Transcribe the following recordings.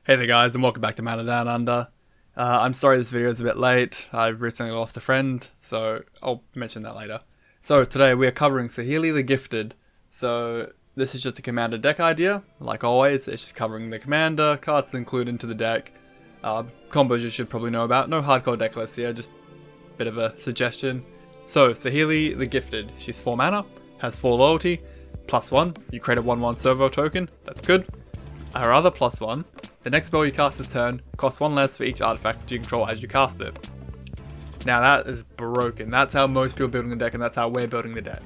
Hey there guys, and welcome back to Mana Down Under. I'm sorry this video is a bit late. I recently lost a friend, so I'll mention that later. So today we are covering Saheeli the Gifted. So this is just a commander deck idea. Like always, it's just covering the commander, cards to include into the deck. Combos you should probably know about. No hardcore deck lists here, just a bit of a suggestion. So Saheeli the Gifted. She's 4 mana, has 4 loyalty, +1. You create a 1/1 servo token, that's good. Her other +1. The next spell you cast this turn costs 1 less for each artifact you control as you cast it. Now that is broken. That's how most people are building the deck, and that's how we're building the deck.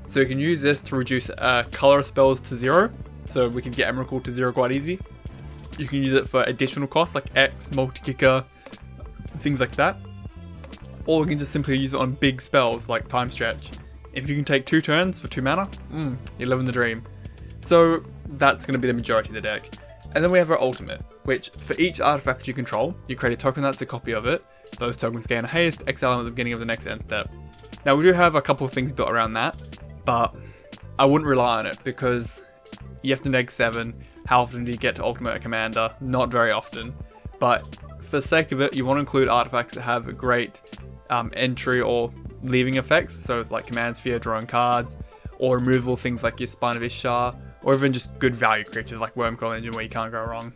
So you can use this to reduce color spells to 0. So we can get Emrakul to 0 quite easy. You can use it for additional costs like X, multi-kicker, things like that. Or you can just simply use it on big spells like Time Stretch. If you can take 2 turns for 2 mana, you're living the dream. So that's going to be the majority of the deck. And then we have our ultimate, which for each artifact you control, you create a token that's a copy of it. Those tokens gain a haste, exile them at the beginning of the next end step. Now we do have a couple of things built around that, but I wouldn't rely on it because you have to neg 7. How often do you get to ultimate a commander? Not very often. But for the sake of it, you want to include artifacts that have a great entry or leaving effects. So like Command Sphere, drawing cards, or removal things like your Spine of Ishtar, or even just good value creatures like Wormcoil Engine where you can't go wrong.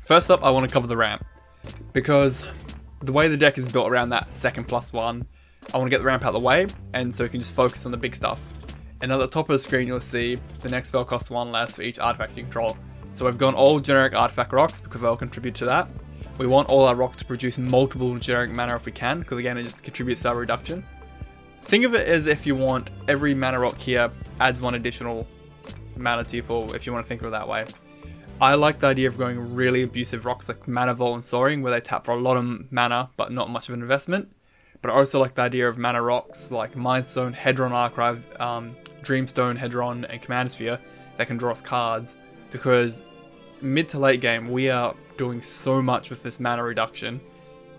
First up, I want to cover the ramp, because the way the deck is built around that second +1, I want to get the ramp out of the way, and so you can just focus on the big stuff. And at the top of the screen you'll see the next spell costs 1 less for each artifact you control. So we've gone all generic artifact rocks because they'll contribute to that. We want all our rocks to produce multiple generic mana if we can, because again it just contributes to our reduction. Think of it as if you want every mana rock here adds 1 additional mana to your pool, if you want to think of it that way. I like the idea of going really abusive rocks like Mana Vault and Soaring, where they tap for a lot of mana but not much of an investment. But I also like the idea of mana rocks like Mindstone, Hedron Archive, Dreamstone, Hedron, and Command Sphere that can draw us cards, because mid to late game we are doing so much with this mana reduction.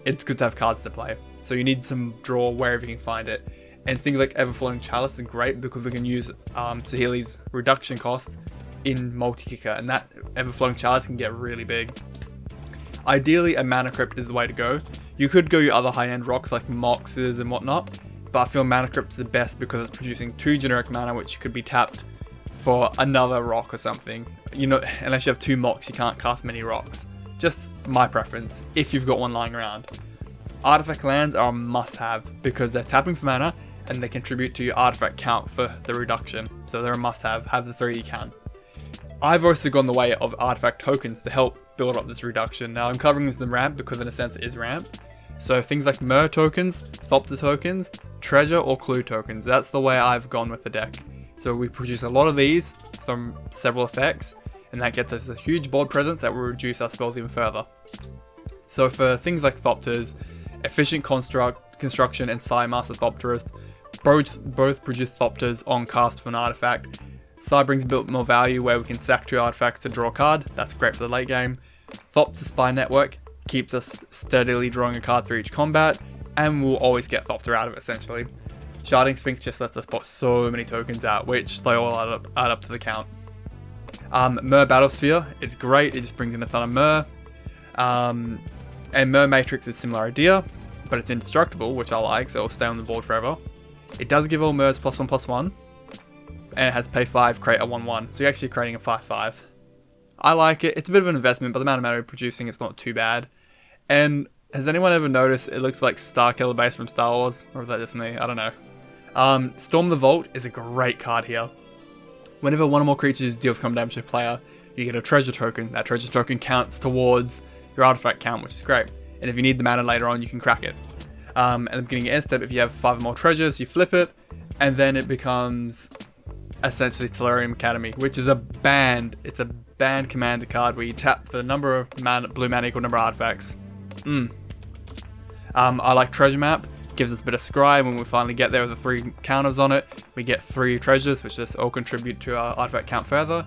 It's good to have cards to play, so you need some draw wherever you can find it. And things like Everflowing Chalice are great because we can use Saheeli's reduction cost in multi-kicker, and that Everflowing Chalice can get really big. Ideally, a Mana Crypt is the way to go. You could go your other high-end rocks like Moxes and whatnot, but I feel Mana Crypt is the best because it's producing 2 generic mana which could be tapped for another rock or something. You know, unless you have 2 Mox, you can't cast many rocks. Just my preference, if you've got one lying around. Artifact lands are a must-have because they're tapping for mana, and they contribute to your artifact count for the reduction, so they're a must-have. Have the 3 you can. I've also gone the way of artifact tokens to help build up this reduction. Now I'm covering this in the ramp because in a sense it is ramp. So things like Mer tokens, Thopter tokens, Treasure or Clue tokens, that's the way I've gone with the deck. So we produce a lot of these from several effects, and that gets us a huge board presence that will reduce our spells even further. So for things like Thopters, Efficient Construction and Master Thopterist, both produce Thopters on cast for an artifact. Psy brings a bit more value where we can sack 2 artifacts to draw a card. That's great for the late game. Thopter Spy Network keeps us steadily drawing a card through each combat, and we'll always get Thopter out of it essentially. Sharding Sphinx just lets us put so many tokens out, which they all add up to the count. Mer Battlesphere is great, it just brings in a ton of Mer. And Mer Matrix is a similar idea, but it's indestructible, which I like, so it'll stay on the board forever. It does give all Mers +1/+1, and it has pay 5, create a 1/1, so you're actually creating a 5/5. I like it. It's a bit of an investment, but the amount of mana we're producing, it's not too bad. And has anyone ever noticed it looks like Starkiller Base from Star Wars? Or is that just me? I don't know. Storm the Vault is a great card here. Whenever 1 or more creatures deals common damage to a player, you get a treasure token. That treasure token counts towards your artifact count, which is great. And if you need the mana later on, you can crack it. At the beginning of end step, if you have 5 or more treasures, you flip it, and then it becomes essentially Tellurium Academy, which is a banned. It's a banned commander card where you tap for the number of blue mana equal number of artifacts. I like Treasure Map. Gives us a bit of scry when we finally get there with the 3 counters on it. We get 3 treasures, which just all contribute to our artifact count further.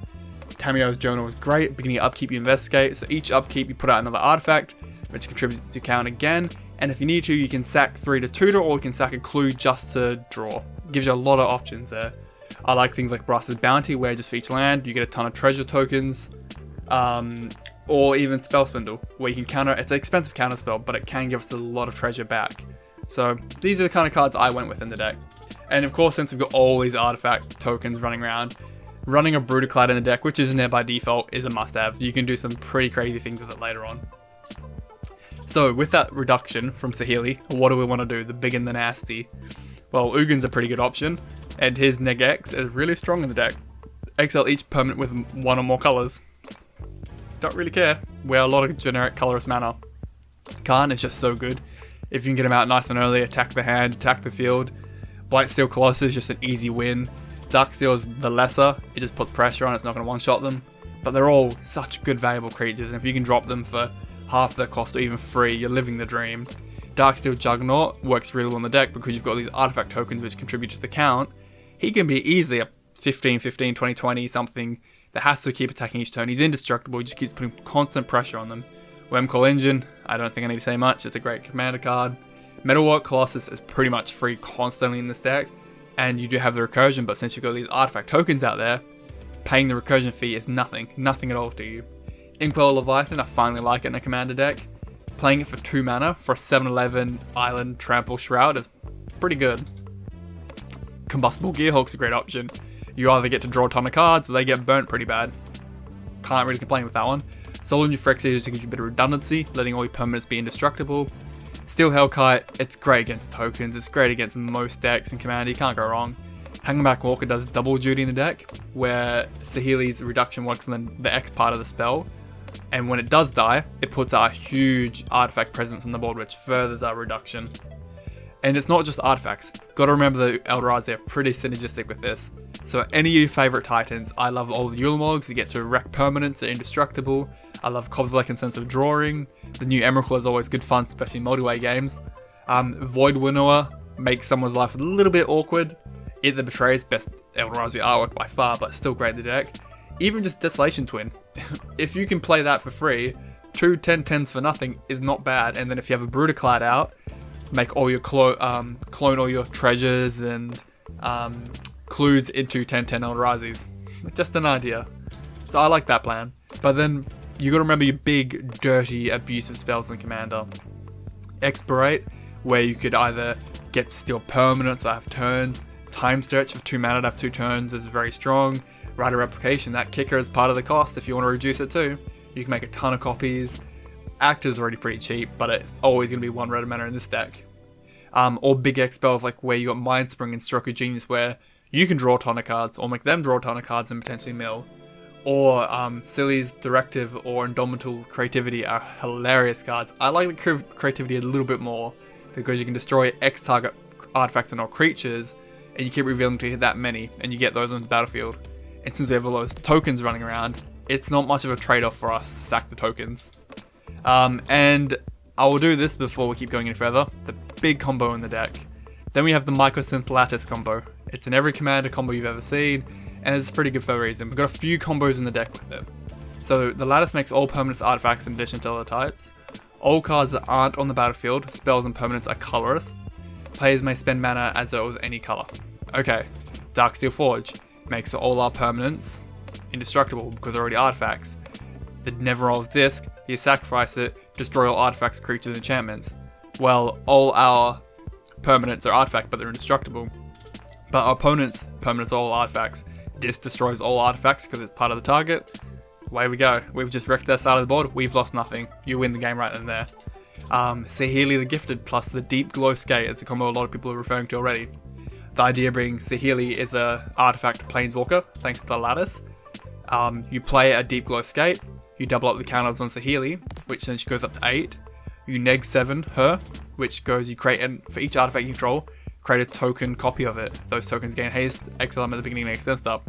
Tamio's Journal is great. Beginning of upkeep, you investigate. So each upkeep, you put out another artifact, which contributes to count again. And if you need to, you can sack 3 to tutor, or you can sack a clue just to draw. Gives you a lot of options there. I like things like Brass's Bounty, where just for each land, you get a ton of treasure tokens. or even Spell Spindle, where you can counter. It's an expensive counter spell, but it can give us a lot of treasure back. So these are the kind of cards I went with in the deck. And of course, since we've got all these artifact tokens running around, running a Brutaclad in the deck, which isn't there by default, is a must-have. You can do some pretty crazy things with it later on. So with that reduction from Saheeli, what do we want to do? The big and the nasty. Well, Ugin's a pretty good option, and his Neg X is really strong in the deck. Exile each permanent with one or more colors. Don't really care. We're a lot of generic colorless mana. Khan is just so good. If you can get him out nice and early, attack the hand, attack the field. Blightsteel Colossus is just an easy win. Darksteel is the lesser, it just puts pressure on, it's not going to one-shot them. But they're all such good valuable creatures, and if you can drop them for half their cost or even free, you're living the dream. Darksteel Juggernaut works really well in the deck because you've got these artifact tokens which contribute to the count. He can be easily a 15, 15, 20, 20 something that has to keep attacking each turn. He's indestructible, he just keeps putting constant pressure on them. Wormcoil Engine, I don't think I need to say much, it's a great commander card. Metalwork Colossus is pretty much free constantly in this deck, and you do have the recursion, but since you've got these artifact tokens out there, paying the recursion fee is nothing at all to you. Inkwell Leviathan, I finally like it in a commander deck. Playing it for 2 mana for a 7/11 Island Trample Shroud is pretty good. Combustible Gearhulk's a great option. You either get to draw a ton of cards, or they get burnt pretty bad. Can't really complain with that one. Solar Phyrexia just gives you a bit of redundancy, letting all your permanents be indestructible. Steel Hellkite, it's great against tokens, it's great against most decks in Commander, you can't go wrong. Hangback Walker does double duty in the deck, where Saheeli's reduction works on the X part of the spell, and when it does die, it puts out a huge artifact presence on the board, which furthers our reduction. And it's not just artifacts, gotta remember the Eldrazi are pretty synergistic with this. So any of your favourite Titans, I love all the Yulimogs, you get to wreck permanents, they're indestructible. I love Kovzlek and Sense of Drawing. The new Emrakul is always good fun, especially in multiplayer games. Void Winnower makes someone's life a little bit awkward. It the Betrays, best Eldrazi artwork by far, but still great in the deck. Even just Desolation Twin. If you can play that for free, 2 10/10s for nothing is not bad. And then if you have a Brutaclad out, make all your clone all your treasures and clues into 10/10 Eldrazi's. Just an idea. So I like that plan. But then you gotta remember your big, dirty, abusive spells in Commander. Expirate, where you could either get to steal permanents or have turns. Time Stretch of 2 mana to have 2 turns is very strong. Rider Replication, that kicker is part of the cost if you want to reduce it too. You can make a ton of copies. Act is already pretty cheap, but it's always going to be 1 red mana in this deck. Or big X spells like where you got Mind Spring and Stroke of Genius, where you can draw a ton of cards, or make them draw a ton of cards and potentially mill. Or Silly's Directive or Indomitable Creativity are hilarious cards. I like the creativity a little bit more because you can destroy X target artifacts and all creatures, and you keep revealing to hit that many, and you get those on the battlefield. And since we have all those tokens running around, it's not much of a trade-off for us to sack the tokens. And I will do this before we keep going any further. The big combo in the deck. Then we have the Mycosynth Lattice combo. It's in every commander combo you've ever seen, and it's pretty good for a reason. We've got a few combos in the deck with it. So the Lattice makes all permanents artifacts in addition to other types. All cards that aren't on the battlefield, spells and permanents are colorless. Players may spend mana as though it was any color. Okay, Darksteel Forge makes all our permanents indestructible because they're already artifacts. The Neverall's Disc, you sacrifice it, destroy all artifacts, creatures, and enchantments. Well, all our permanents are artifact, but they're indestructible. But our opponent's permanents are all artifacts. Disc destroys all artifacts because it's part of the target. Away we go. We've just wrecked their side of the board. We've lost nothing. You win the game right then there. Saheeli the Gifted plus the Deep Glow Skate is a combo a lot of people are referring to already. The idea being Saheeli is a artifact planeswalker, thanks to the Lattice. You play a Deep Glow Skate, you double up the counters on Saheeli, which then she goes up to 8. You neg 7 her, which goes, you create, and for each artifact you control, create a token copy of it. Those tokens gain haste, exile them at the beginning, and extend stuff.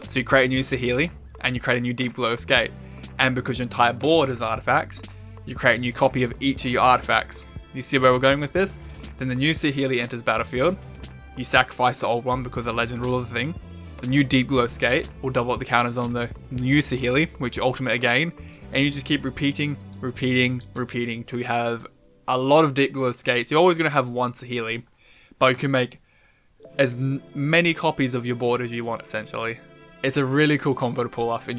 So you create a new Saheeli, and you create a new Deep Glow Skate. And because your entire board is artifacts, you create a new copy of each of your artifacts. You see where we're going with this? Then the new Saheeli enters battlefield. You sacrifice the old one because the legend rule of the thing. The new Deep Glow Skate will double up the counters on the new Saheeli, which you ultimate again, and you just keep repeating till you have a lot of Deep Glow Skates. You're always going to have one Saheeli, but you can make as many copies of your board as you want, essentially. It's a really cool combo to pull off, and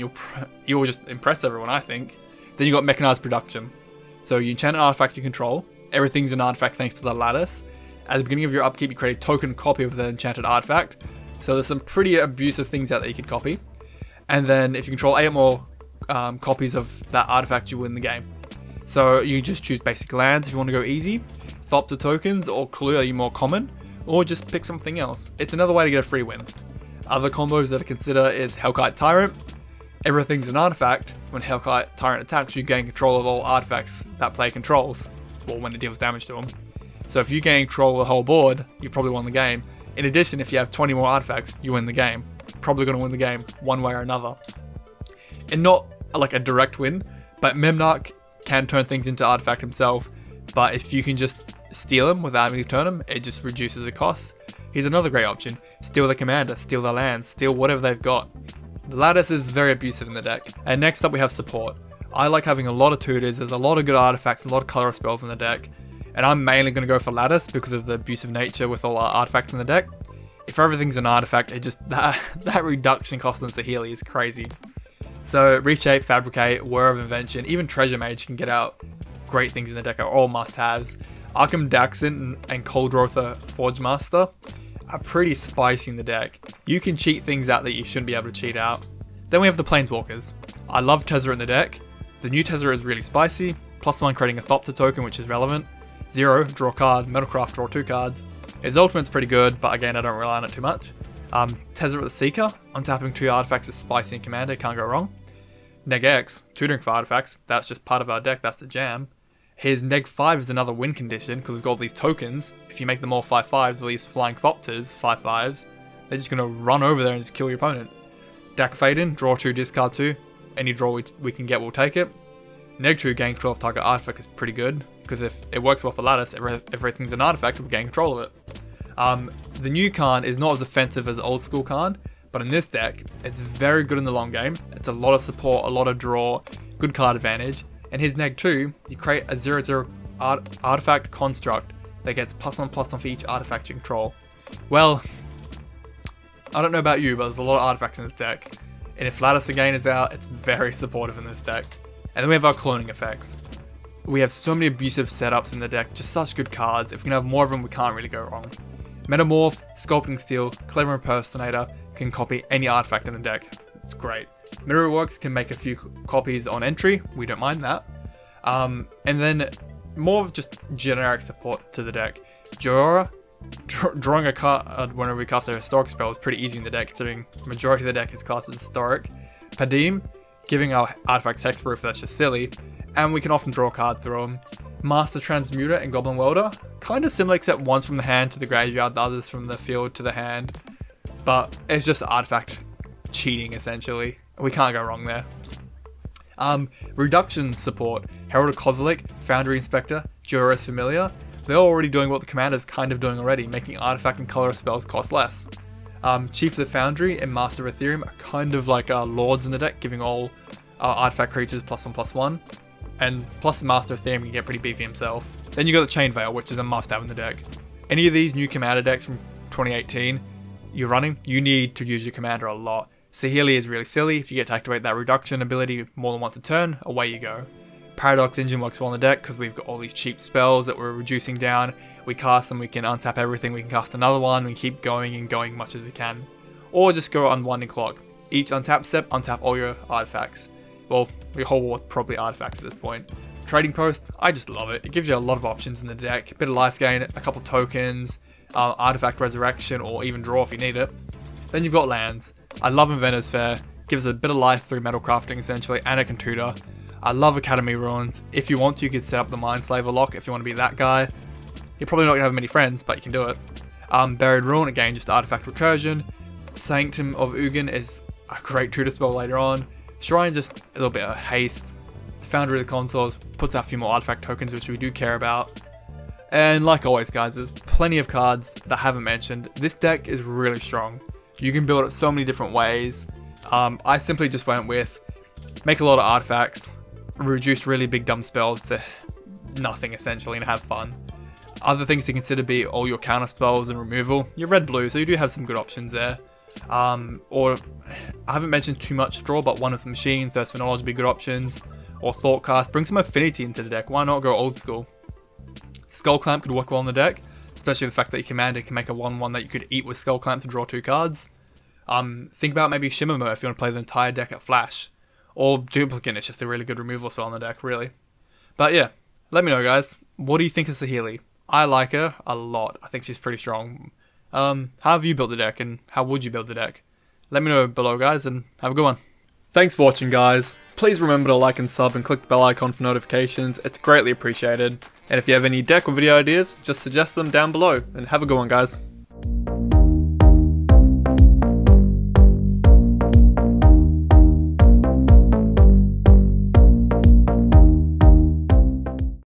you'll just impress everyone, I think. Then you got mechanized production. So you enchant an artifact you control. Everything's an artifact thanks to the lattice. At the beginning of your upkeep, you create a token copy of the enchanted artifact. So there's some pretty abusive things out there you could copy. And then if you control 8 or more copies of that artifact, you win the game. So you just choose basic lands if you want to go easy, thopter tokens or clearly more common, or just pick something else. It's another way to get a free win. Other combos that to consider is Hellkite Tyrant. Everything's an artifact. When Hellkite Tyrant attacks, you gain control of all artifacts that player controls, or when it deals damage to them. So if you gain control of the whole board, you probably won the game. In addition, if you have 20 more artifacts, you win the game. Probably going to win the game one way or another. And not like a direct win, but Memnarch can turn things into artifact himself, but if you can just steal him without having to turn him, it just reduces the cost. Here's another great option. Steal the commander, steal their lands, steal whatever they've got. The lattice is very abusive in the deck. And next up we have support. I like having a lot of tutors, there's a lot of good artifacts, a lot of color spells in the deck. And I'm mainly going to go for lattice because of the abusive nature with all our artifacts in the deck. If everything's an artifact, it just that reduction cost on Saheeli is crazy. So Reshape, Fabricate, Whir of Invention, even Treasure Mage can get out great things in the deck are all must-haves. Arkham Daxon and Coldrotha Forge Master are pretty spicy in the deck. You can cheat things out that you shouldn't be able to cheat out. Then we have the Planeswalkers. I love Tezzeret in the deck. The new Tezzeret is really spicy. +1 creating a Thopter token, which is relevant. 0, draw a card. Metalcraft, draw 2 cards. His ultimate's pretty good, but again, I don't rely on it too much. Tezzeret the Seeker, untapping 2 artifacts is spicy in Commander, can't go wrong. Neg X, tutoring for artifacts, that's just part of our deck, that's the jam. His Neg 5 is another win condition, because we've got all these tokens. If you make them all 5/5s, at least flying Thopters, 5/5s, they're just going to run over there and just kill your opponent. Dak Faden, draw 2, discard 2. Any draw we can get, we'll take it. Neg 2, gain control of target artifact is pretty good, because if it works well for lattice, everything's an artifact, we'll gain control of it. The new Khan is not as offensive as old school Khan, but in this deck, it's very good in the long game. It's a lot of support, a lot of draw, good card advantage. And his Neg 2, you create a 0/0 artifact construct that gets +1/+1 for each artifact you control. Well, I don't know about you, but there's a lot of artifacts in this deck. And if Lattice again is out, it's very supportive in this deck. And then we have our cloning effects. We have so many abusive setups in the deck, just such good cards. If we can have more of them, we can't really go wrong. Metamorph, Sculpting Steel, Clever Impersonator can copy any artifact in the deck. It's great. Mirrorworks can make a few copies on entry, we don't mind that. And then more of just generic support to the deck. Jorah, drawing a card whenever we cast a historic spell is pretty easy in the deck, considering the majority of the deck is cast as historic. Padim, giving our artifacts hexproof, that's just silly, and we can often draw a card through them. Master Transmuter and Goblin Welder, kind of similar except one's from the hand to the graveyard, the other's from the field to the hand, but it's just artifact cheating essentially. We can't go wrong there. Reduction support, Herald of Kozilek, Foundry Inspector, Jorah's Familiar, they're already doing what the commander's kind of doing already, making artifact and color spells cost less. Chief of the Foundry and Master of Ethereum are kind of like lords in the deck, giving all artifact creatures +1/+1. And plus the Master of Ethereum can get pretty beefy himself. Then you got the Chain Veil, which is a must-have in the deck. Any of these new commander decks from 2018 you're running, you need to use your commander a lot. Saheeli is really silly. If you get to activate that reduction ability more than once a turn, away you go. Paradox Engine works well in the deck because we've got all these cheap spells that we're reducing down. We cast them, we can untap everything, we can cast another one, we keep going and going much as we can. Or just go Unwinding Clock. Each untap step, untap all your artifacts. Well, your whole war probably artifacts at this point. Trading Post, I just love it. It gives you a lot of options in the deck. A bit of life gain, a couple tokens, artifact resurrection, or even draw if you need it. Then you've got lands. I love Inventor's Fair. Gives a bit of life through metal crafting essentially, and it can tutor. I love Academy Ruins. If you want to, you could set up the Mindslaver lock if you want to be that guy. You're probably not going to have many friends, but you can do it. Buried Ruin, again, just artifact recursion. Sanctum of Ugin is a great tutor spell later on. Shrine, just a little bit of haste. Foundry of the Consoles puts out a few more artifact tokens, which we do care about. And like always, guys, there's plenty of cards that I haven't mentioned. This deck is really strong. You can build it so many different ways. I simply just went with make a lot of artifacts, reduce really big dumb spells to nothing essentially, and have fun. Other things to consider be all your counter spells and removal. You're red-blue, so you do have some good options there. Or I haven't mentioned too much draw, but one of the machines, Thirst for Knowledge would be good options. or Thoughtcast. Bring some affinity into the deck. Why not go old school? Skull Clamp could work well in the deck, especially the fact that your commander can make a 1/1 that you could eat with Skull Clamp to draw 2 cards. Think about maybe Shimmermo if you want to play the entire deck at Flash. Or Duplicate, it's just a really good removal spell in the deck, really. But yeah, let me know, guys. What do you think of Saheeli? I like her a lot. I think she's pretty strong. How have you built the deck, and how would you build the deck? Let me know below, guys, and have a good one. Thanks for watching, guys. Please remember to like and sub and click the bell icon for notifications. It's greatly appreciated. And if you have any deck or video ideas, just suggest them down below. And have a good one, guys.